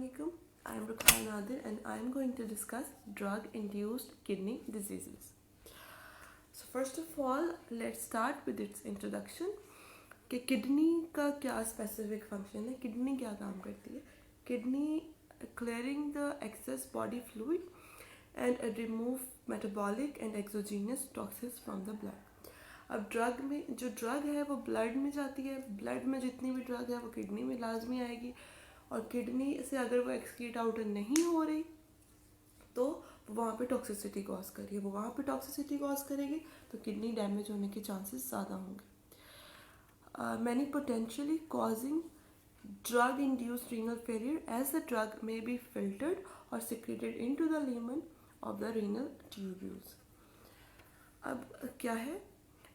Assalamualaikum. I am Rukhaya Nadir and I am going to discuss drug-induced kidney diseases. So first of all, let's start with its introduction. कि kidney का क्या specific function है, kidney क्या काम करती है. Kidney clearing the excess body fluid and remove metabolic and exogenous toxins from the blood. अब drug में जो ड्रग है वो ब्लड में जाती है, ब्लड में जितनी भी ड्रग है वो किडनी में लाजमी आएगी, और किडनी से अगर वो एक्सक्रीट आउट नहीं हो रही तो वहाँ पे टॉक्सिसिटी कॉज करेगी, वो वहाँ पे टॉक्सिसिटी कॉज करेगी तो किडनी डैमेज होने के चांसेस ज़्यादा होंगे. Many potentially causing drug induced renal failure as the drug may be filtered or secreted into the lumen of the renal tubules. अब क्या है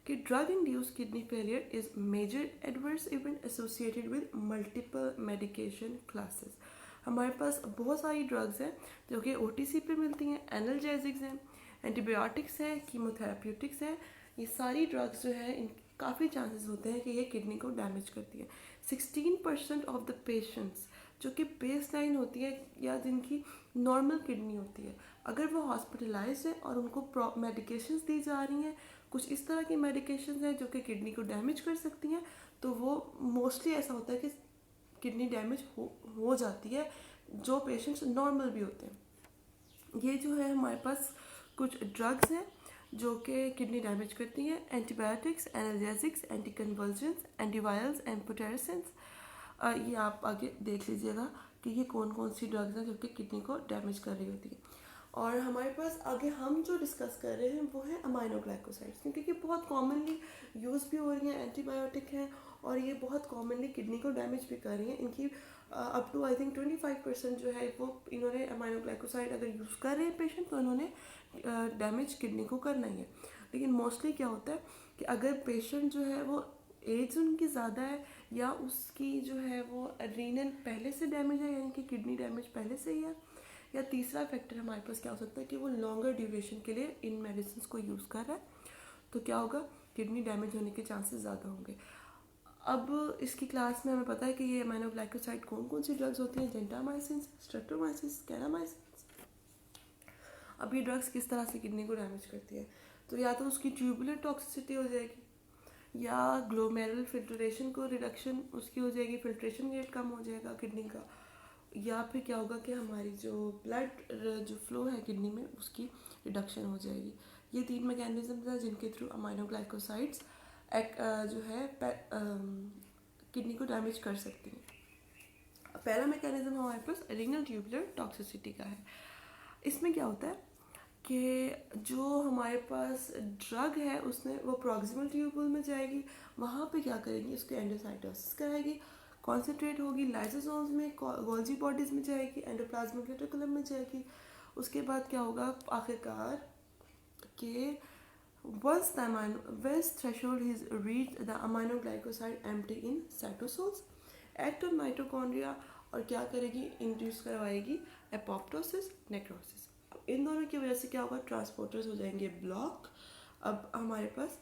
कि drug induced kidney failure is major adverse event associated with multiple medication classes. हमारे पास बहुत सारी drugs हैं जो कि OTC पे मिलती हैं, एनाल्जेसिक्स हैं, एंटीबायोटिक्स हैं, कीमोथेराप्यूटिक्स हैं. ये सारी ड्रग्स जो है इन काफ़ी चांसेस होते हैं कि ये किडनी को डैमेज करती है. 16% ऑफ द पेशेंट्स जो कि बेस लाइन होती है या जिनकी नॉर्मल किडनी होती है, अगर वो हॉस्पिटलाइज है और उनको मेडिकेशंस दी जा रही हैं, कुछ इस तरह की मेडिकेशंस हैं जो कि किडनी को डैमेज कर सकती हैं, तो वो मोस्टली ऐसा होता है कि किडनी डैमेज हो जाती है जो पेशेंट्स नॉर्मल भी होते हैं. ये जो है हमारे पास कुछ ड्रग्स हैं जो कि किडनी डैमेज करती हैं. Antibiotics, analgesics, anti convulsants, antivirals, amphotericins. ये आप आगे देख लीजिएगा कि ये कौन कौन सी ड्रग्स हैं जो कि किडनी को डैमेज कर रही होती है. और हमारे पास आगे हम जो डिस्कस कर रहे हैं वो है अमाइनोग्लाइकोसाइड्स, क्योंकि ये बहुत कॉमनली यूज़ भी हो रही हैं, एंटीबायोटिक हैं और ये बहुत कॉमनली किडनी को डैमेज भी कर रही हैं. इनकी अप टू आई थिंक 25% जो है वो इन्होंने अमाइनोग्लाइकोसाइड अगर यूज़ कर रहे हैं पेशेंट तो इन्होंने डैमेज किडनी को करना ही है. लेकिन मोस्टली क्या होता है कि अगर पेशेंट जो है वो एज उनकी ज़्यादा है या उसकी जो है वो रीनल पहले से डैमेज है, यानी कि किडनी डैमेज पहले से ही है, या तीसरा फैक्टर हमारे पास क्या हो सकता है कि वो लॉन्गर ड्यूरेशन के लिए इन मेडिसिन को यूज़ कर रहा है, तो क्या होगा, किडनी डैमेज होने के चांसेस ज़्यादा होंगे. अब इसकी क्लास में हमें पता है कि ये अमाइनोग्लाइकोसाइड कौन कौन सी ड्रग्स होती हैं, जेंटामाइसिन, स्ट्रेप्टोमाइसिन, कैनामाइसिन. अब ये ड्रग्स किस तरह से किडनी को डैमेज करती है, तो या तो उसकी ट्यूबुलर टॉक्सिसिटी हो जाएगी या ग्लोमेरुलर फिल्ट्रेशन को रिडक्शन उसकी हो जाएगी, फिल्ट्रेशन रेट कम हो जाएगा किडनी का, या फिर क्या होगा कि हमारी जो ब्लड जो फ्लो है किडनी में उसकी रिडक्शन हो जाएगी. ये 3 मैकेनिज्म हैं जिनके थ्रू अमाइनोग्लाइकोसाइड्स जो है किडनी को डैमेज कर सकती हैं. पहला मैकेनिज्म हमारे पास रीनल ट्यूबुलर टॉक्सिसिटी का है. इसमें क्या होता है कि जो हमारे पास ड्रग है उसने वो प्रॉक्सिमल ट्यूबुल में जाएगी, वहाँ पे क्या करेगी, उसके एंडोसाइटोसिस कराएगी, कॉन्सेंट्रेट होगी लाइसोसोम्स में, गोल्जी बॉडीज़ में जाएगी, एंडोप्लाज्मिक रेटिकुलम में जाएगी. उसके बाद क्या होगा आखिरकार कि once threshold is reached the aminoglycoside empty in cytosols act on mitochondria और क्या करेगी, इंड्यूस करवाएगी एपोप्टोसिस, नेक्रोसिस. इन दोनों की वजह से क्या होगा, ट्रांसपोर्टर्स हो जाएंगे ब्लॉक. अब हमारे पास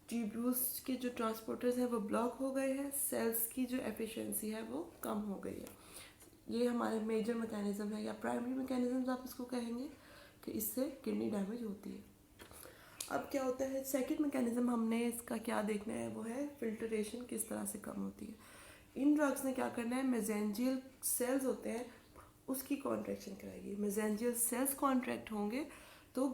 ट्यूब्यूल्स के जो ट्रांसपोर्टर्स हैं वो ब्लॉक हो गए हैं, सेल्स की जो एफिशिएंसी है वो कम हो गई है. ये हमारे मेजर मैकेनिज्म है या प्राइमरी मैकेनिज्म आप इसको कहेंगे कि इससे किडनी डैमेज होती है. अब क्या होता है, सेकंड मैकेनिज्म हमने इसका क्या देखना है वो है फिल्ट्रेशन किस तरह से कम होती है. इन ड्रग्स ने क्या करना है, मेसेंजियल सेल्स होते हैं उसकी कॉन्ट्रैक्शन कराएगी. मेसेंजियल सेल्स कॉन्ट्रैक्ट होंगे तो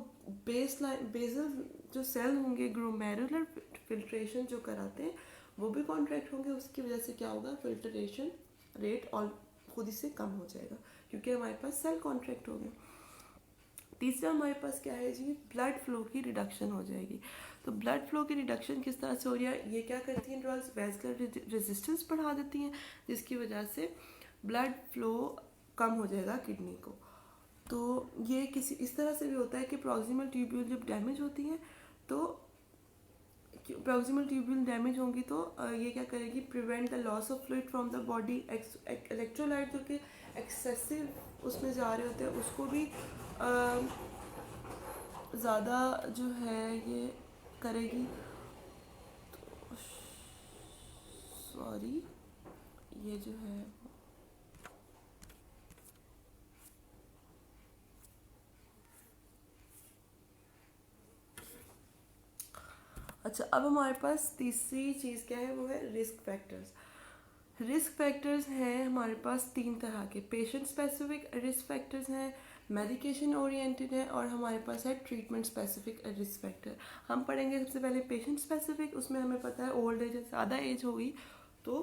बेसल जो सेल होंगे ग्लोमेरुलर फिल्ट्रेशन जो कराते हैं वो भी कॉन्ट्रैक्ट होंगे. उसकी वजह से क्या होगा, फिल्ट्रेशन रेट और खुद ही से कम हो जाएगा क्योंकि हमारे पास सेल कॉन्ट्रैक्ट हो गए. तीसरा हमारे पास क्या है जी, ब्लड फ्लो की रिडक्शन हो जाएगी. तो ब्लड फ्लो की रिडक्शन किस तरह से हो रही है, ये क्या करती हैं ड्रग्स, वैस्कुलर रेजिस्टेंस बढ़ा देती हैं जिसकी वजह से ब्लड फ्लो कम हो जाएगा किडनी को. तो ये किसी इस तरह से भी होता है कि प्रॉक्सिमल ट्यूब्यूल जब डैमेज होती हैं तो प्रॉक्सिमल ट्यूब्यूल डैमेज होंगी तो ये क्या करेगी, prevent the loss of fluid from the body. Electrolyte जो कि एक्सेसिव उसमें जा रहे होते हैं उसको भी ज़्यादा जो है ये करेगी. तो सॉरी ये जो है अच्छा, अब हमारे पास तीसरी चीज़ क्या है, वो है रिस्क फैक्टर्स। रिस्क फैक्टर्स हैं हमारे पास 3 तरह के। पेशेंट स्पेसिफिक रिस्क फैक्टर्स हैं, मेडिकेशन ओरिएंटेड है, और हमारे पास है ट्रीटमेंट स्पेसिफिक रिस्क फैक्टर। हम पढ़ेंगे सबसे पहले पेशेंट स्पेसिफिक। उसमें हमें पता है ओल्ड एज, ज़्यादा एज होगी तो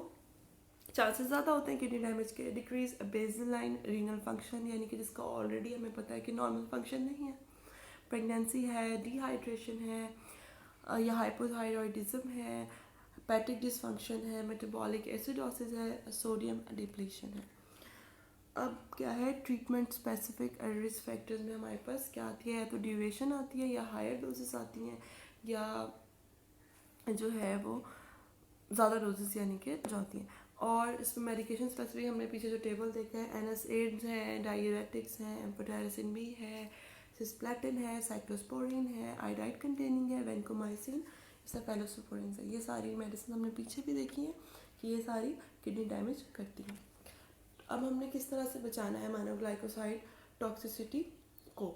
चांसेस ज़्यादा होते हैं किडनी डैमेज के। डिक्रीज बेसलाइन रीनल फंक्शन, यानी कि जिसका ऑलरेडी हमें पता है कि नॉर्मल फंक्शन नहीं है। प्रेगनेंसी है, डिहाइड्रेशन है या हाइपोथायरॉयडिज्म है, हेपेटिक डिसफंक्शन है, मेटाबॉलिक एसिडोसिस है, सोडियम डिप्लीशन है। अब क्या है ट्रीटमेंट स्पेसिफिक रिस्क फैक्टर्स में हमारे पास क्या आती है, तो ड्यूरेशन आती है, या हायर डोजेस आती हैं, या जो है वो ज़्यादा डोजेस यानी कि जाती हैं। और इसमें मेडिकेशन स्पेसिफिक हमने पीछे जो टेबल देखा है, NSAIDs हैं, डाययूरेटिक्स हैं, एम्फोटेरिसिन B है, सिस्प्लेटिन है, साइक्लोस्पोरिन है, आयोडाइड कंटेनिंग है, वेंकोमाइसिन, सेफेलोस्पोरिन है। ये सारी मेडिसिन हमने पीछे भी देखी है कि ये सारी किडनी डैमेज करती हैं। अब हमने किस तरह से बचाना है मोनोग्लाइकोसाइड टॉक्सिसिटी को।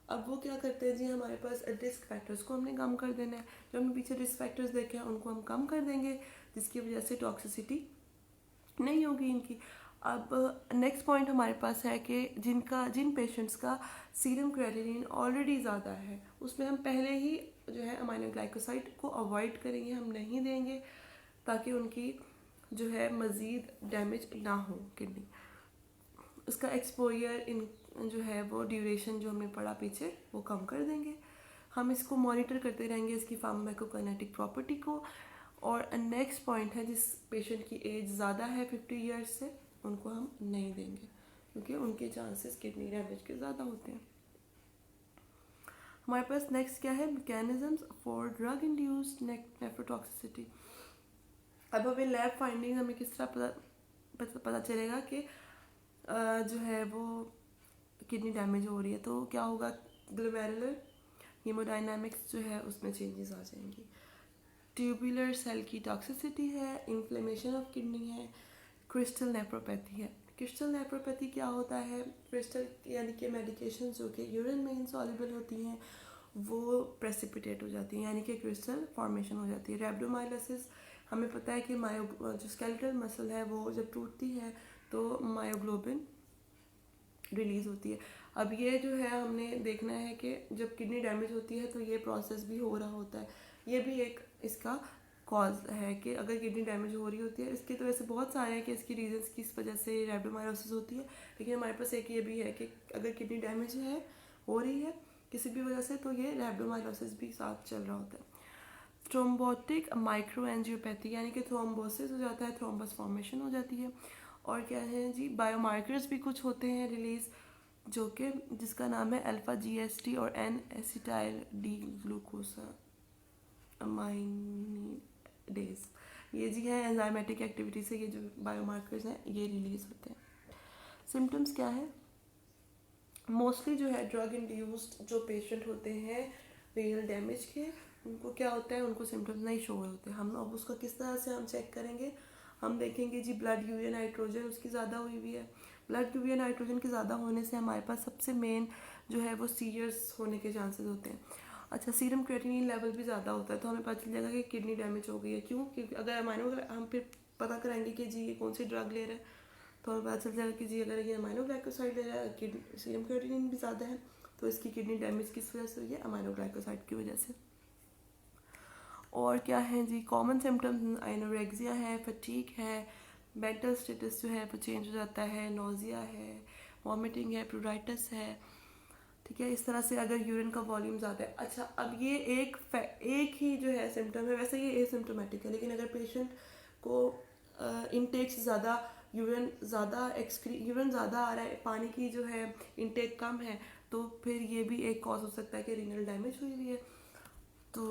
अब वो क्या करते हैं जी, हमारे पास रिस्क फैक्टर्स को हमने कम कर देना है। जो हमने पीछे रिस्क फैक्टर्स देखे हैं उनको हम कम कर देंगे, जिसकी वजह से टॉक्सिसिटी नहीं होगी इनकी। अब नेक्स्ट पॉइंट हमारे पास है कि जिन पेशेंट्स का सीरम क्रेटिनिन ऑलरेडी ज़्यादा है, उसमें हम पहले ही जो है अमाइनोग्लाइकोसाइड को अवॉइड करेंगे, हम नहीं देंगे, ताकि उनकी जो है मज़ीद डैमेज ना हो किडनी। उसका एक्सपोजर इन जो है वो ड्यूरेशन जो हमने पढ़ा पीछे वो कम कर देंगे। हम इसको मॉनिटर करते रहेंगे, इसकी फार्माकोकाइनेटिक प्रॉपर्टी को। और नेक्स्ट पॉइंट है, जिस पेशेंट की एज ज़्यादा है 50 ईयर्स से, उनको हम नहीं देंगे क्योंकि उनके चांसेस किडनी डैमेज के ज़्यादा होते हैं। हमारे पास नेक्स्ट क्या है, mechanisms for drug induced nephrotoxicity. अब हमें लैब फाइंडिंग हमें किस तरह पता चलेगा कि जो है वो किडनी डैमेज हो रही है, तो क्या होगा, ग्लोमेरुलर हीमोडायनामिक्स जो है उसमें चेंजेस आ जाएंगी। ट्यूबुलर सेल की टॉक्सिसिटी है, इन्फ्लेमेशन ऑफ किडनी है, क्रिस्टल नेफ्रोपैथी है। क्रिस्टल नेफ्रोपैथी क्या होता है, क्रिस्टल यानी कि मेडिकेशन जो कि यूरिन में इनसॉल्युबल होती हैं वो प्रेसिपिटेट हो जाती हैं, यानी कि क्रिस्टल फॉर्मेशन हो जाती है। रेब्डोमाइलोसिस, हमें पता है कि जो स्केलेटल मसल है वो जब टूटती है तो मायोग्लोबिन रिलीज़ होती है। अब ये जो है हमने देखना है कि जब किडनी डैमेज होती है तो ये प्रोसेस भी हो रहा होता है। ये भी एक इसका कॉज है कि अगर किडनी डैमेज हो रही होती है। इसके तो वैसे बहुत सारे हैं कि इसकी रीजंस किस वजह से रेब्डोमायोसिस होती है, लेकिन हमारे पास एक ये भी है कि अगर किडनी डैमेज है हो रही है किसी भी वजह से तो ये रेब्डोमायोसिस भी साथ चल रहा होता है। थ्रोम्बोटिक माइक्रो एंजियोपैथी, यानी कि थ्रोम्बोसिस हो जाता है, थ्रोम्बस फॉर्मेशन हो जाती है। और क्या है जी, बायोमार्कर्स भी कुछ होते हैं रिलीज, जो कि जिसका नाम है अल्फा GST और N एसिटाइल डी ग्लूकोसा अमाइनिडेज। ये जी है एंजाइमेटिक एक्टिविटी से ये जो बायोमार्कर्स हैं ये रिलीज होते हैं। सिम्टम्स क्या है, मोस्टली जो है ड्रग इंड्यूस्ड जो पेशेंट होते हैं रीनल डैमेज के, उनको क्या होता है, उनको सिम्टम्स नहीं शो होते। हम अब उसका किस तरह से हम चेक करेंगे, हम देखेंगे जी ब्लड यूरिया नाइट्रोजन उसकी ज़्यादा हुई हुई है। ब्लड यूरिया नाइट्रोजन के ज़्यादा होने से हमारे पास सबसे मेन जो है वो सीरियस होने के चांसेस होते हैं। अच्छा, सीरम क्रिएटिनिन लेवल भी ज़्यादा होता है तो हमें पता चल जाएगा कि किडनी डैमेज हो गई है। क्यों, क्योंकि अगर हम फिर पता कराएंगे कि जी ये कौन सी ड्रग ले रहे हैं, तो हमें पता चल जाएगा कि जी अगर ये अमाइनोग्लाइकोसाइड ले रहा है, सीरम क्रिएटिनिन भी ज़्यादा है, तो इसकी किडनी डैमेज किस वजह से हुई है, अमाइनोग्लाइकोसाइड की वजह से। और क्या है जी, कॉमन सिम्टम्स एनोरेक्सिया है, फटीग है, मेंटल स्टेटस जो है वो चेंज हो जाता है, नोजिया है, वॉमिटिंग है, प्रूराइटिस है। ठीक है, इस तरह से अगर यूरिन का वॉल्यूम ज़्यादा है। अच्छा, अब ये एक ही जो है सिम्टम है, वैसे ये एसिम्टोमेटिक है, लेकिन अगर पेशेंट को इनटेक से ज़्यादा यूरिन ज़्यादा आ रहा है, पानी की जो है इनटेक कम है, तो फिर ये भी एक कॉज हो सकता है कि रीनल डैमेज हुई हुई है। तो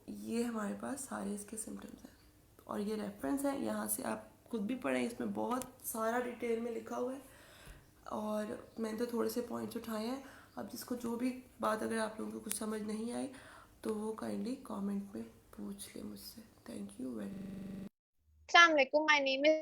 ये हमारे पास सारे इसके सिम्टम्स हैं और ये रेफरेंस है, यहाँ से आप खुद भी पढ़ें, इसमें बहुत सारा डिटेल में लिखा हुआ है और मैंने तो थोड़े से पॉइंट्स उठाए हैं। अब जिसको जो भी बात अगर आप लोगों को कुछ समझ नहीं आई तो वो काइंडली कमेंट में पूछ ले मुझसे। Thank you very much. Assalamu alaikum. My name is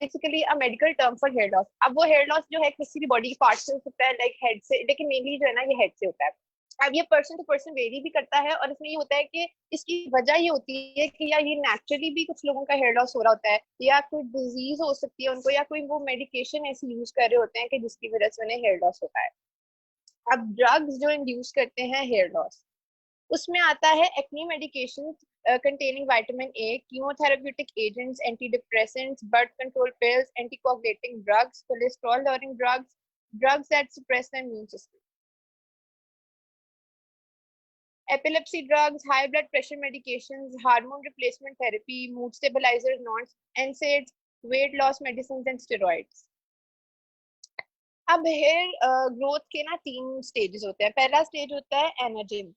basically a medical term for hair loss. अब वो हेयर लॉस जो है किसी भी बॉडी पार्ट से हो सकता है, लाइक हेड से, लेकिन मेनली जो है ना ये हेड से होता है। अब ये पर्सन टू पर्सन वेरी भी करता है, और इसमें ये होता है कि इसकी वजह ये होती है कि या ये नेचुरली भी कुछ लोगों का हेयर लॉस हो रहा होता है, या कोई डिजीज हो सकती है उनको, या कोई वो मेडिकेशन ऐसी यूज कर रहे होते हैं कि जिसकी वजह से उन्हें हेयर लॉस होता है। अब ड्रग्स जो इंड्यूस करते हैं हेयर लॉस, उसमें आता है acne medication containing vitamin A, chemotherapeutic agents, antidepressants, blood control pills, anticoagulating drugs, cholesterol lowering drugs, drugs that suppress the immune system, epilepsy drugs, high blood pressure medications, hormone replacement therapy, mood stabilizers, NSAIDs, weight loss medicines and steroids. अब hair growth के ना 3 stages होते हैं। पहला stage होता है एनर्जिन,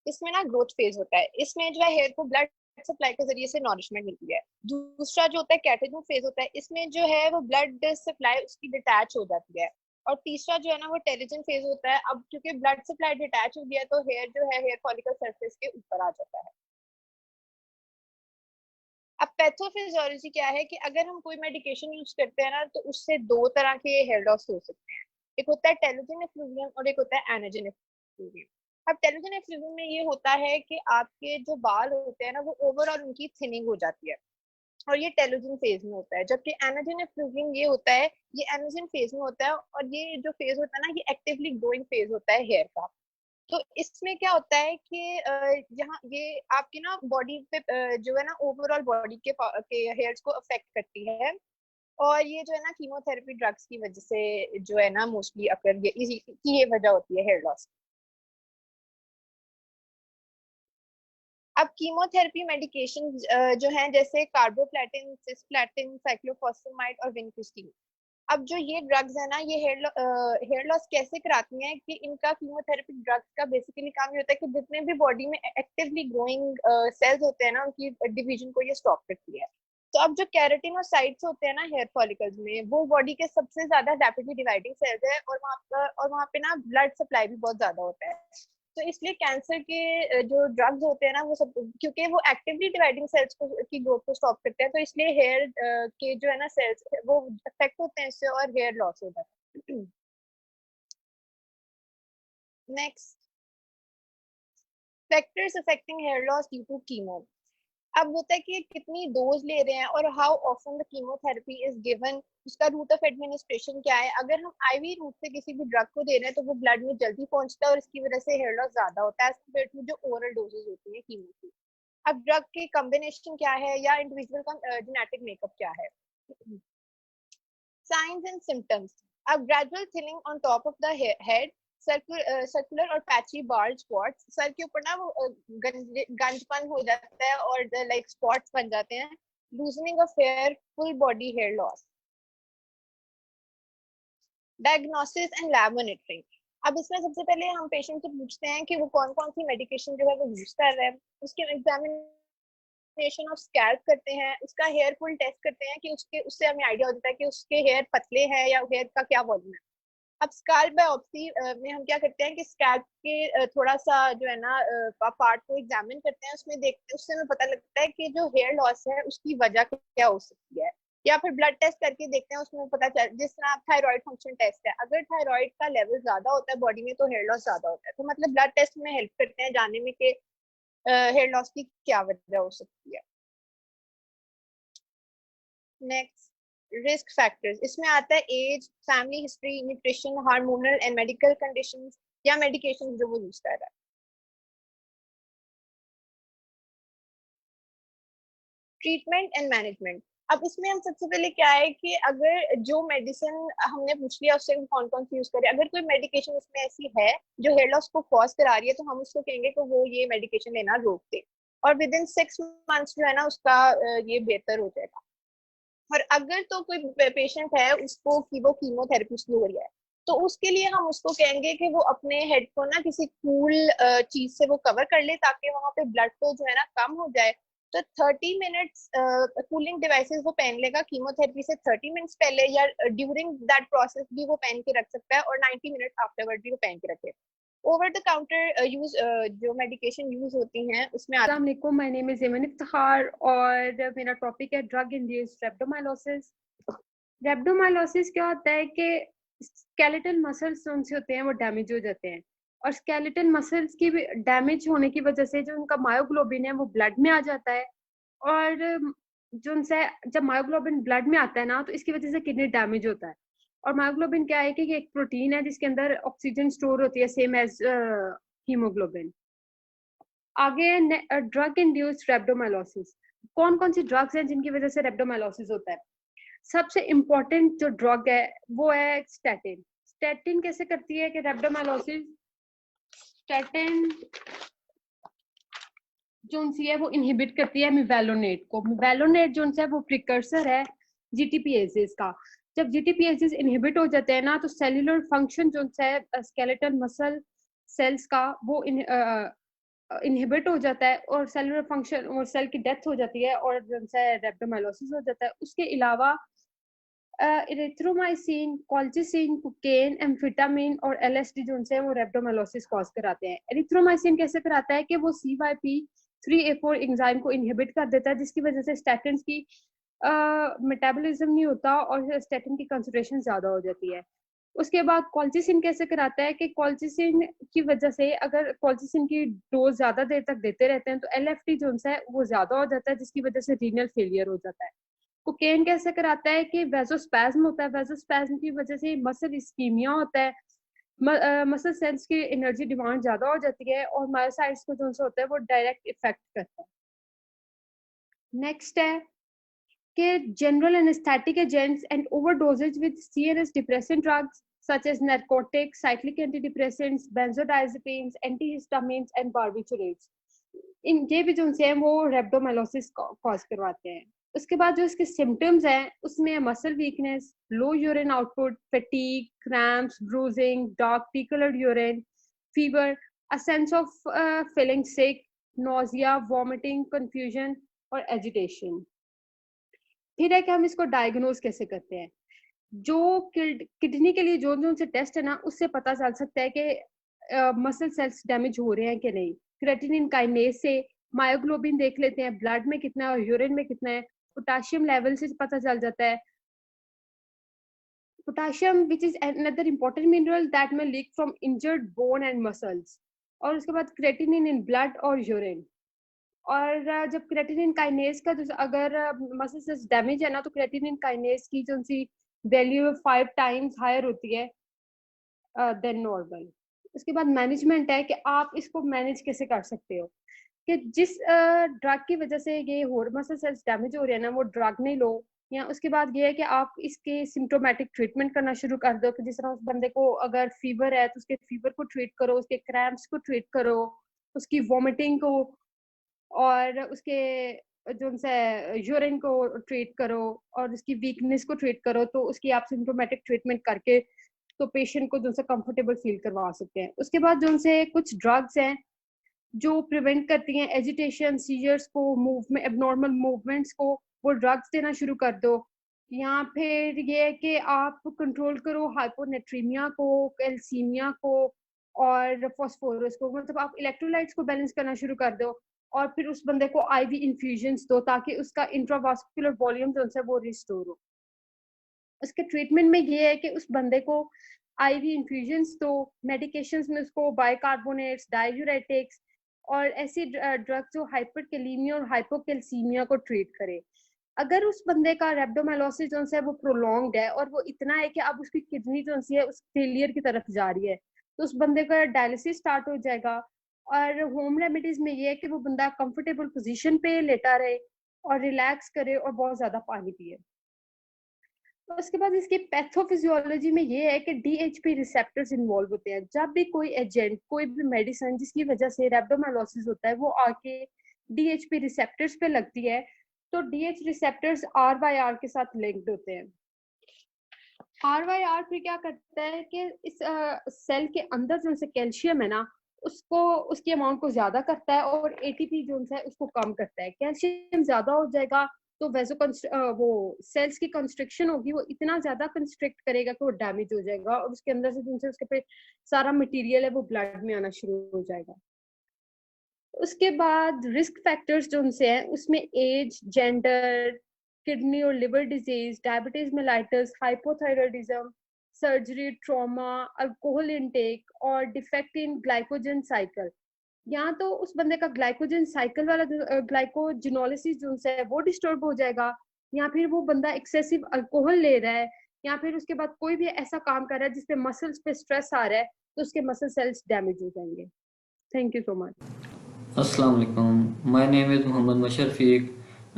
इसमें ना ग्रोथ फेज होता है, इसमें जो है हेयर को ब्लड सप्लाई के जरिए से नॉरिशमेंट मिलती है। दूसरा जो होता है कैटेजन फेज होता है, इसमें जो है वो ब्लड सप्लाई उसकी डिटैच हो जाती है। और तीसरा जो है ना वो टेलिजन फेज होता है। अब क्योंकि ब्लड सप्लाई डिटैच हो गया तो हेयर जो है हेयर फॉलिकल सरफेस के ऊपर आ जाता है। अब पैथोफिजियोलॉजी क्या है कि अगर हम कोई मेडिकेशन यूज करते हैं ना तो उससे 2 तरह के हेयर लॉस हो सकते हैं। एक होता है टेलोजन एफ्लूवियम और एक होता है एनर्जिन एफ्लूवियम। अब टेलोजन एफ्लूवियम में ये होता है कि आपके जो बाल होते हैं ना वो ओवरऑल उनकी थिनिंग हो जाती है, और ये टेलोजन फेज में होता है। जबकि एनर्जिन एफ्लूवियम ये होता है, ये एनर्जिन फेज में होता है, और ये जो फेज होता है ना ये एक्टिवली ग्रोइंग फेज होता है हेयर का। तो इसमें क्या होता है कि यहाँ ये आपकी ना बॉडी पे जो है ना ओवरऑल बॉडी के हेयर्स को अफेक्ट करती है, और ये जो है ना कीमोथेरेपी ड्रग्स की वजह से जो है ना मोस्टली अकर ये इसी की ये वजह होती है हेयर लॉस। अब कीमोथेरेपी मेडिकेशन जो हैं जैसे कार्बोप्लेटिन, सिस्प्लेटिन, साइक्लोफॉस्फेमाइड और विनक्रिस्टीन। अब जो ये ड्रग्स है ना ये हेयर लॉस कैसे कराती हैं कि इनका कीमोथेरेपी ड्रग्स का बेसिकली काम ये होता है कि जितने भी बॉडी में एक्टिवली ग्रोइंग सेल्स होते हैं ना उनकी डिवीजन को ये स्टॉप करती है। तो अब जो केराटिनोसाइट्स होते हैं ना हेयर फॉलिकल्स में, वो बॉडी के सबसे ज्यादा रैपिडली डिवाइडिंग सेल्स है, और वहाँ पे ना ब्लड सप्लाई भी बहुत ज्यादा होता है। तो इसलिए कैंसर के जो ड्रग्स होते हैं ना वो सब क्योंकि वो एक्टिवली डिवाइडिंग सेल्स को की ग्रोथ को स्टॉप करते हैं, तो इसलिए हेयर के जो है ना सेल्स वो अफेक्ट होते हैं इससे, और हेयर लॉस हो जाता है। Next, factors affecting hair loss due to chemo. अब होता है कि कितनी डोज ले रहे हैं और how often the chemotherapy is given, उसका रूट ऑफ एडमिनिस्ट्रेशन क्या है। अगर हम आईवी रूट से किसी भी ड्रग को दे रहे हैं तो वो ब्लड में जल्दी पहुंचता है, और इसकी वजह से हेयर लॉस ज्यादा होता है एज कम्पेयर टू जो ओरल डोजेज होती है कीमो की। अब ड्रग के कॉम्बिनेशन क्या है या इंडिविजुअल का जेनेटिक मेकअप क्या है। Science and symptoms. अब gradual thinning on top of the head, circular और पैची बाल्ड स्पॉट्स, सर के ऊपर ना वो गंजपन हो जाता है और लाइक स्पॉट्स बन जाते हैं। Loosening of hair, full body hair loss. Diagnosis and lab monitoring. अब इसमें सबसे पहले हम पेशेंट से पूछते हैं कि वो कौन कौन सी मेडिकेशन जो है वो यूज कर रहे हैं। उसके एग्जामिनेशन ऑफ स्कैल्प करते हैं, उसका हेयर फुल टेस्ट करते हैं कि उसके उससे हमें आइडिया हो जाता है कि उसके हेयर पतले हैं या हेयर का क्या वॉल्यूम है। अब स्कैल्प बायोप्सी में हम क्या करते हैं कि स्कैल्प के थोड़ा सा जो है ना पार्ट को एग्जामिन करते हैं, उसमें देखते हैं, उससे हमें पता लगता है कि जो हेयर लॉस है उसकी वजह क्या हो सकती है। या फिर ब्लड टेस्ट करके देखते हैं, उसमें पता चल, जिस तरह थायराइड फंक्शन टेस्ट है, अगर थायराइड का लेवल ज्यादा होता है बॉडी में तो हेयर लॉस ज्यादा होता है। तो मतलब ब्लड टेस्ट में हेल्प करते हैं जानने में कि हेयर लॉस की क्या वजह हो सकती है। Next, risk factors. इसमें आता है age, family history, nutrition, hormonal and medical conditions, या मेडिकेशन जो वो यूज कर रहा है। Treatment and management. अब इसमें हम सबसे पहले क्या है कि अगर जो मेडिसिन हमने पूछ लिया उससे कौन कौन सी यूज करें, अगर कोई मेडिकेशन उसमें ऐसी है जो हेयर लॉस को कॉज करा रही है तो हम उसको कहेंगे कि वो ये मेडिकेशन लेना रोक दे, और विद इन 6 मंथ्स जो है ना उसका ये बेहतर हो जाएगा। और अगर तो कोई पेशेंट है उसको की वो कीमोथेरेपी शुरू हो रही है तो उसके लिए हम उसको कहेंगे कि वो अपने हेड को ना किसी कूल चीज से वो कवर कर ले ताकि वहां पे ब्लड फ्लो जो है ना कम हो जाए। तो 30 मिनट्स कूलिंग डिवाइसेस वो पहन लेगा कीमोथेरेपी से 30 मिनट्स पहले, या ड्यूरिंग दैट प्रोसेस भी वो पहन के रख सकता है, और 90 मिनट्स आफ्टरवर्ड भी वो पहन के रखे। ओवर द काउंटर यूज जो मेडिकेशन यूज होती हैं उसमें अस्सलाम वालेकुम, माय नेम इज इमन इफ्तिखार और मेरा टॉपिक है ड्रग इंड्यूस्ड रेब्डोमाइलोसिस। रेब्डोमाइलोसिस क्या होता है कि स्केलेटल मसल्स जो उनसे होते हैं वो डैमेज हो जाते हैं, और स्केलेटल मसल्स की डैमेज होने की वजह से जो उनका मायोग्लोबिन है वो ब्लड में आ जाता है, और जो उनसे जब मायोग्लोबिन ब्लड में आता है ना, तो इसकी वजह से किडनी डैमेज होता है। और मायोग्लोबिन क्या है कि ये एक प्रोटीन है जिसके अंदर ऑक्सीजन स्टोर होती है, सेम एज हीमोग्लोबिन। आगे ड्रग इंड्यूस्ड रेब्डोमाइलोसिस, कौन कौन सी ड्रग्स हैं जिनकी वजह से रेब्डोमाइलोसिस होता है? सबसे इम्पोर्टेंट जो ड्रग है वो है स्टैटिन। स्टैटिन कैसे करती है कि रेब्डोमाइलोसिस, स्टैटिन जो है वो इनहिबिट करती है मिवेलोनेट को। मिवेलोनेट जो है वो प्रिकर्सर है जीटीपीएसेस का। जब जीटीपीएसेस इनहिबिट हो जाते हैं ना, तो सेलुलर फंक्शन जो है स्केलेटल मसल सेल्स का वो इनहिबिट हो जाता है, और सेलुलर फंक्शन और सेल की डेथ हो जाती है, और जो है रेब्डोमाइलोसिस हो जाता है। उसके अलावा इरिथ्रोमाइसिन, कॉल्चिसिन, कोकेन, एम्फेटामिन और एलएसडी जो है वो रेब्डोमाइलोसिस कॉज कराते हैं। इरिथ्रोमाइसिन कैसे कराता है कि वो CYP3A4 एंजाइम को इनहिबिट कर देता है, जिसकी वजह से स्टैटिन की मेटाबॉलिज्म नहीं होता और स्टैटिन की कंसंट्रेशन ज्यादा हो जाती है। उसके बाद कॉल्चिसिन कैसे कराता है कि कॉल्चिसिन की वजह से अगर कॉल्चिसिन की डोज ज्यादा देर तक देते रहते हैं तो एलएफटी जो है वो ज्यादा हो जाता है, जिसकी वजह से रीनल फेलियर हो जाता है। कोकेन कैसे कराता है कि वेजोस्पैज्म होता है, वेजोस्पैज्म की वजह से मसल इस्कीमिया होता है, मसल सेल्स की एनर्जी डिमांड ज्यादा हो जाती है, और मायोसाइट्स को जो होता है वो डायरेक्ट इफेक्ट करता है। नेक्स्ट है कि general anaesthetic agents and overdoses with CNS depressant drugs such as narcotics, cyclic antidepressants, benzodiazepines, antihistamines and barbiturates, इन ये भी जो हैं वो रेब्डोमाइलोसिस कॉज करवाते हैं। उसके बाद जो इसके सिम्टम्स हैं उसमें muscle weakness, low urine output, fatigue, cramps, bruising, dark T coloured urine, fever, a sense of feeling sick, nausea, vomiting, confusion और एजिटेशन। फिर है कि हम इसको डायग्नोज कैसे करते हैं। जो किडनी के लिए जो से टेस्ट है ना, उससे पता चल सकता है कि मसल सेल्स डैमेज हो रहे हैं कि नहीं। क्रेटिनिन काइनेज से मायोग्लोबिन देख लेते हैं, ब्लड में कितना है और यूरिन में कितना है। पोटाशियम लेवल से पता चल जाता है। Potassium which is another important mineral that may leak from injured bone and muscles. और उसके बाद क्रेटिनिन इन ब्लड और यूरिन। और जब क्रेटिनिन काइनेज का अगर मसल सेल्स डैमेज है ना, तो क्रेटिनिन काइनेज की जो सी वैल्यू 5 टाइम्स हायर होती है देन नॉर्मल। उसके बाद मैनेजमेंट है कि आप इसको मैनेज कैसे कर सकते हो, कि जिस ड्रग की वजह से ये मसल सेल्स डैमेज हो रहे हैं ना, वो ड्रग नहीं लो। या उसके बाद ये है कि आप इसके सिम्टोमेटिक ट्रीटमेंट करना शुरू कर दो, कि जिस तरह उस बंदे को अगर फीवर है तो उसके फीवर को ट्रीट करो, उसके क्रैम्प्स को ट्रीट करो, उसकी वॉमिटिंग को और उसके जो यूरिन को ट्रीट करो और उसकी वीकनेस को ट्रीट करो। तो उसकी आप सिम्टोमेटिक ट्रीटमेंट करके तो पेशेंट को जो कंफर्टेबल फील करवा सकते हैं। उसके बाद जो कुछ ड्रग्स हैं जो प्रिवेंट करती हैं एजिटेशन, सीजर्स को, मूवमेंट, एबनॉर्मल मूवमेंट्स को, वो ड्रग्स देना शुरू कर दो। या फिर ये है कि आप कंट्रोल करो हाइपोनेट्रीमिया को, कैल्सीमिया को और फास्फोरस को, मतलब आप इलेक्ट्रोलाइट्स को बैलेंस करना शुरू कर दो। और फिर उस बंदे को आईवी इन्फ्यूजन्स दो ताकि उसका इंट्रावास्कुलर वॉल्यूम जो है वो रिस्टोर हो। उसके ट्रीटमेंट में ये है कि उस बंदे को आईवी इन्फ्यूजन्स दो, मेडिकेशंस में उसको बाइकार्बोनेट्स, डाययूरेटिक्स और ऐसी ड्रग्स जो हाइपरकैलीमिया और हाइपोकैल्सीमिया को ट्रीट करे। अगर उस बंदे का रेब्डोमाइलोसिस जो है वो प्रोलॉन्ग्ड है और वो इतना है कि अब उसकी किडनी जो है उस फेलियर की तरफ जा रही है, तो उस बंदे का डायलिसिस स्टार्ट हो जाएगा। और होम रेमेडीज में ये है कि वो बंदा कंफर्टेबल पोजीशन पे लेटा रहे और रिलैक्स करे और बहुत ज्यादा पानी पिए। तो उसके बाद इसकी पैथोफिजियोलॉजी में ये है कि डीएचपी रिसेप्टर्स इन्वॉल्व होते हैं। जब भी कोई एजेंट, कोई भी मेडिसिन जिसकी वजह से रेब्डोमाइलोसिस होता है वो आके डीएचपी रिसेप्टर्स पे लगती है, तो डीएच रिसेप्टर्स आरवाईआर के साथ लिंक्ड होते हैं। आरवाईआर फिर क्या करता है कि इस सेल के अंदर जो से कैल्शियम है ना, उसको, उसकी अमाउंट को ज्यादा करता है और एटीपी जो है उसको कम करता है। कैल्शियम ज्यादा हो जाएगा तो वो सेल्स की कंस्ट्रक्शन होगी, वो इतना ज्यादा कंस्ट्रिक्ट करेगा कि वो डैमेज हो जाएगा और उसके अंदर से जिनसे उसके पे सारा मटेरियल है वो ब्लड में आना शुरू हो जाएगा। उसके बाद रिस्क फैक्टर्स जो उनसे हैं उसमें एज, जेंडर, किडनी और liver disease, diabetes mellitus, hypothyroidism, surgery, trauma, alcohol intake और डिफेक्ट इन ग्लाइकोजन साइकिल। यहाँ तो उस बंदे का ग्लाइकोजन साइकिल वाला ग्लाइकोजिनोलिसिस जो है वो डिस्टर्ब हो जाएगा, या फिर वो बंदा एक्सेसिव अल्कोहल ले रहा है, या फिर उसके बाद कोई भी ऐसा काम कर रहा है जिसपे मसल्स पे स्ट्रेस आ रहा है, तो उसके मसल सेल्स डैमेज हो जाएंगे। Thank you so much. Assalamu alaikum. My name is Muhammad Musharfiq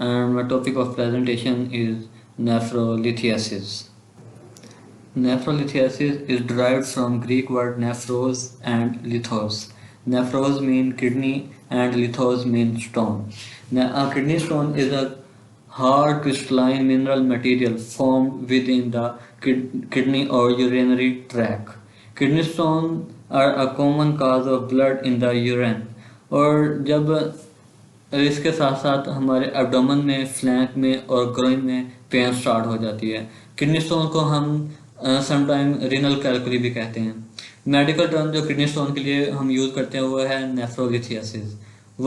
and my topic of presentation is nephrolithiasis. Nephrolithiasis is derived from Greek word nephros and lithos. Nephros mean kidney and lithos mean stone. A kidney stone is a hard crystalline mineral material formed within the kidney or urinary tract. Kidney stones are a common cause of blood in the urine. और जब इसके साथ साथ हमारे abdomen में, flank में और groin में पेन स्टार्ट हो जाती है। किडनी स्टोन को हम समटाइम रीनल कैलकुली भी कहते हैं। मेडिकल टर्म जो किडनी स्टोन के लिए हम यूज करते हैं वो है nephrolithiasis.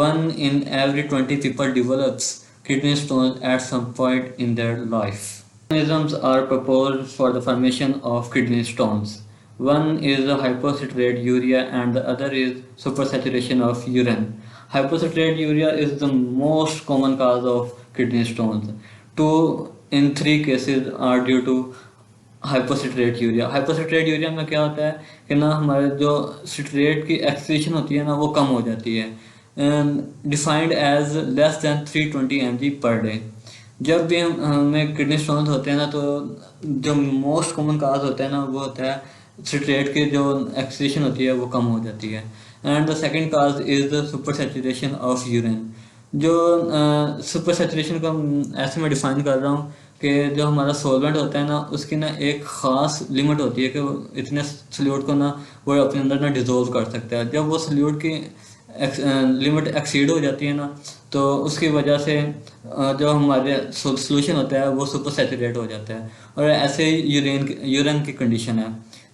1 in every 20 people develops kidney stones at some point in their life. Mechanisms are proposed for the formation of kidney stones. One is the hypersaturate urea and the other is supersaturation of urine. Hypersaturate urea is the most common cause of kidney stones. 2 in 3 cases are due to hypersaturate urea. Hypersaturate urea में क्या होता है कि ना हमारे जो citrate की excretion होती है ना वो कम हो जाती है, defined as less than 320 mg per day. जब भी हमें किडनी स्टोन होते हैं ना तो जो मोस्ट कॉमन काज होता है ना वो होता है सिट्रेट की जो एक्सक्रीशन होती है वो कम हो जाती है। And the second cause is the super saturation of urine. जो सुपर सैचुरेशन को ऐसे मैं डिफाइन कर रहा हूँ कि जो हमारा सॉल्वेंट होता है ना उसकी ना एक ख़ास लिमिट होती है कि वो इतने सल्यूट को ना वो अपने अंदर ना डिजोल्व कर सकता है। जब वो सल्यूट की लिमिट एक्सीड हो जाती है ना तो उसकी वजह से जो हमारे सोल्यूशन होता है वो सुपर सैचुरेट हो जाता है। और ऐसे ही यूरिन की कंडीशन है।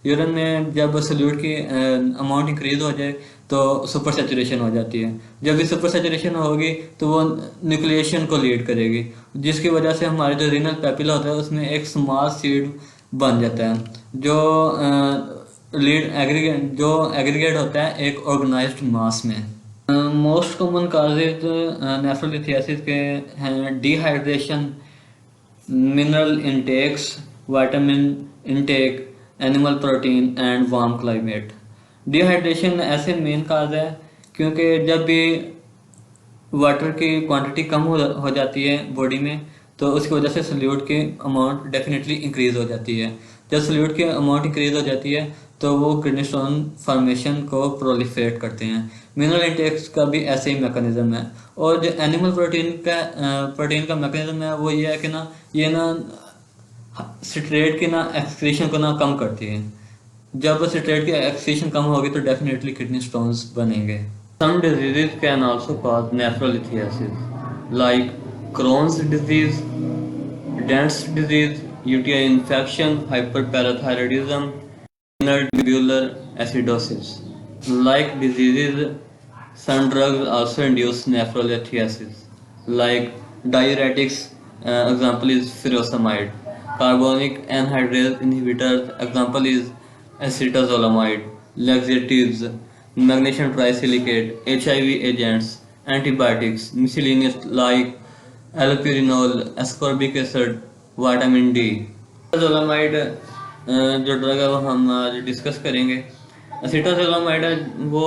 यूरिन में जब सल्यूट की अमाउंट इंक्रीज हो जाए तो सुपर सैचुरेशन हो जाती है। जब भी सुपर सैचुरेशन होगी तो वो न्यूक्लिएशन को लीड करेगी, जिसकी वजह से हमारे जो रीनल पैपिला होता है उसमें एक स्मॉल सीड बन जाता है जो एग्रीगेट होता है एक ऑर्गेनाइज्ड मास में। मोस्ट कॉमन काजेज नेफ्रोलिथियासिस के हैं dehydration, mineral intakes, vitamin intake, animal protein and warm climate. Dehydration ऐसे मेन काज है क्योंकि जब भी वाटर की क्वांटिटी कम हो जाती है बॉडी में तो उसकी वजह से सल्यूट की अमाउंट डेफिनेटली इंक्रीज हो जाती है। जब सल्यूट की अमाउंट इंक्रीज हो जाती है तो वो किडनी स्टोन फॉर्मेशन को प्रोलिफरेट करते हैं। मिनरल इंटेक्स का भी ऐसे ही मैकेनिज्म है। और जो एनिमल प्रोटीन का मैकेनिज्म है वो ये है कि ना ये ना सिट्रेट की ना एक्सक्रीशन को ना कम करती है। जब सिट्रेट की एक्सक्रीशन कम होगी तो डेफिनेटली किडनी स्टोन्स बनेंगे। Some diseases can also cause nephrolithiasis like Crohn's disease, Dent's disease, UTI infection, hyperparathyroidism, renal tubular acidosis. Like diseases, some drugs also induce nephrolithiasis, like diuretics, example is furosemide. Carbonic anhydrase inhibitors, example is acetazolamide. Laxatives, magnesium trisilicate, HIV agents, antibiotics, miscellaneous like allopurinol, ascorbic acid, vitamin D. Acetazolamide जो drug है वो हम आज discuss करेंगे। एसीटाजोलामाइड वो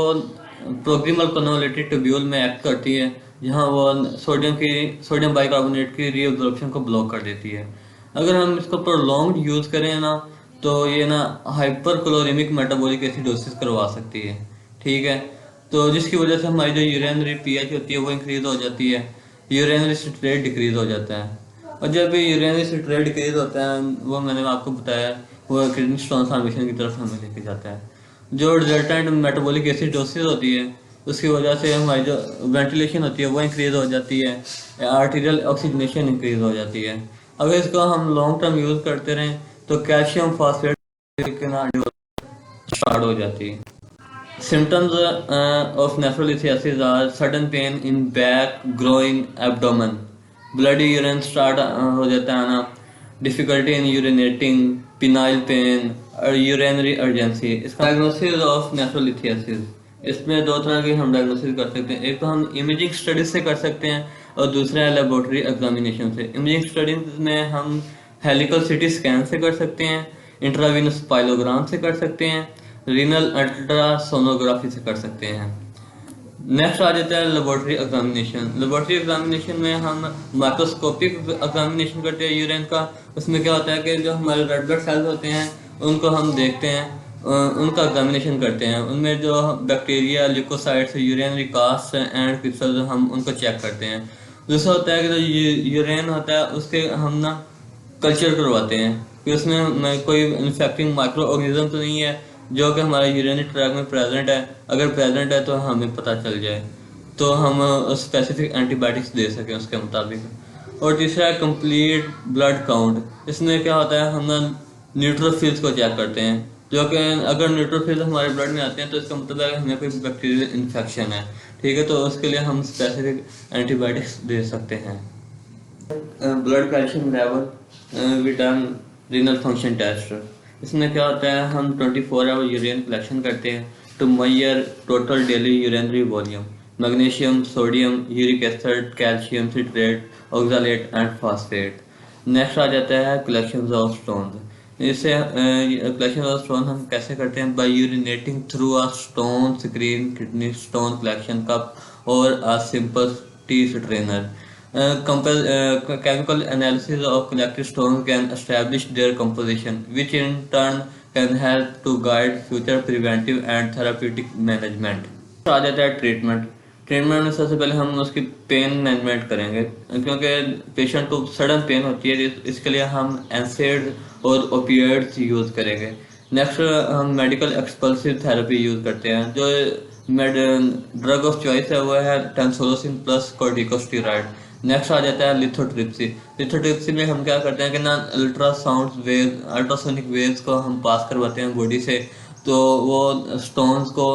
proximal कनोलेटेड tubule में act करती है जहाँ वो सोडियम बाइकार्बोनेट की रीअब्जॉर्प्शन को ब्लॉक कर देती है। अगर हम इसको प्रोलॉन्ग्ड यूज़ करें ना तो ये ना हाइपरक्लोरेमिक मेटाबॉलिक एसिडोसिस करवा सकती है, ठीक है। तो जिसकी वजह से हमारी जो यूरिनरी पीएच होती है वो इंक्रीज हो जाती है, यूरिनरी सिट्रेट डिक्रीज हो जाता है। और जब भी यूरिनरी सिट्रेट डिक्रीज होता है वो मैंने आपको बताया वो किडनी स्टोन फॉर्मेशन की तरफ हमें लेके जाता है। जो रिजल्टेंट मेटाबॉलिक एसिडोसिस होती है उसकी वजह से हमारी जो वेंटिलेशन होती है वो इंक्रीज़ हो जाती है, आर्टीरियल ऑक्सीजनेशन इंक्रीज़ हो जाती है। अगर इसको हम लॉन्ग टर्म यूज़ करते रहें तो कैल्शियम फॉस्फेट स्टार्ट हो जाती है। Symptoms of nephrolithiasis are sudden pain in back, groin, abdomen, bloody urine start हो जाता है ना, difficulty in urinating, penile pain और urinary urgency। इसका diagnosis of nephrolithiasis, इसमें दो तरह की हम डायग्नोसिस कर सकते हैं। एक तो हम इमेजिंग स्टडीज से कर सकते हैं और दूसरा है लेबोरेटरी एग्जामिनेशन से। इमेजिंग स्टडीज में हम हेलिकल सिटी स्कैन से कर सकते हैं, इंट्रावीनस पाइलोग्राम से कर सकते हैं, रीनल अल्ट्रासोनोग्राफी से कर सकते हैं। नेक्स्ट आ जाता है लेबोरेटरी एग्जामिनेशन। लेबोरेटरी एग्जामिनेशन में हम माइक्रोस्कोपिक एग्जामिनेशन करते हैं यूरिन का। उसमें क्या होता है कि जो हमारे रेड ब्लड सेल्स होते हैं उनको हम देखते हैं, उनका एग्जामिनेशन करते हैं। उनमें जो bacteria, leukocytes, urinary cast and pixels हम उनको चेक करते हैं। दूसरा होता है कि जो यूरिन होता है उसके हम ना कल्चर करवाते हैं कि उसमें कोई इन्फेक्टिंग माइक्रो ऑर्गेनिज्म तो नहीं है जो कि हमारे यूरिनरी ट्रैक में प्रेजेंट है। अगर प्रेजेंट है तो हमें पता चल जाए तो हम स्पेसिफिक एंटीबायोटिक्स दे सकें उसके मुताबिक। और तीसरा है कंप्लीट ब्लड काउंट। इसमें क्या होता है, हम न्यूट्रोफिल्स को चेक करते हैं, जो कि अगर न्यूट्रोफिल्स हमारे ब्लड में आते हैं तो इसका मतलब है हमें कोई बैक्टीरियल इन्फेक्शन है, ठीक है, तो उसके लिए हम स्पेसिफिक एंटीबायोटिक्स दे सकते हैं। Blood calcium level vitamin renal function test. इसमें क्या होता है, हम 24 आवर यूरिन कलेक्शन करते हैं to measure total daily urinary volume, magnesium, sodium, uric acid, calcium citrate, oxalate and phosphate. Next आ जाता है कलेक्शन ऑफ स्टोन। इससे कलेक्शन ऑफ स्टोन हम कैसे करते हैं, by urinating through a stone screen kidney stone collection cup और a simple tea strainer. Chemical analysis of collected stones can establish their composition, which in turn can help to guide future preventive and therapeutic management. आ जाता है treatment. Treatment में सबसे पहले हम उसकी pain management करेंगे, क्योंकि पेशेंट को सडन पेन होती है, इसके लिए हम एनसेड और ओपियोइड्स यूज़ करेंगे। नेक्स्ट हम मेडिकल एक्सपल्सिव थेरेपी यूज़ करते हैं। जो ड्रग ऑफ चॉइस है वो है टेंसोलोसिन प्लस कॉर्टिकोस्टेरॉइड। नेक्स्ट आ जाता है लिथोट्रिप्सी। लिथोट्रिप्सी में हम क्या करते हैं कि ना अल्ट्रासोनिक वेव्स को हम पास करवाते हैं बॉडी से, तो वो स्टोन्स को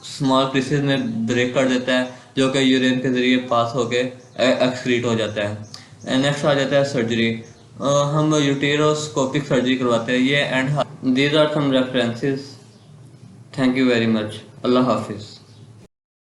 स्मॉल पीसेस में ब्रेक कर देता है, जो कि यूरिन के जरिए पास होके एक्सक्रीट हो जाता है। नेक्स्ट आ जाता है सर्जरी। हम यूटेरोस्कोपिक सर्जरी करवाते हैं ये and these are some references. Thank you very much. अल्लाह हाफिज़।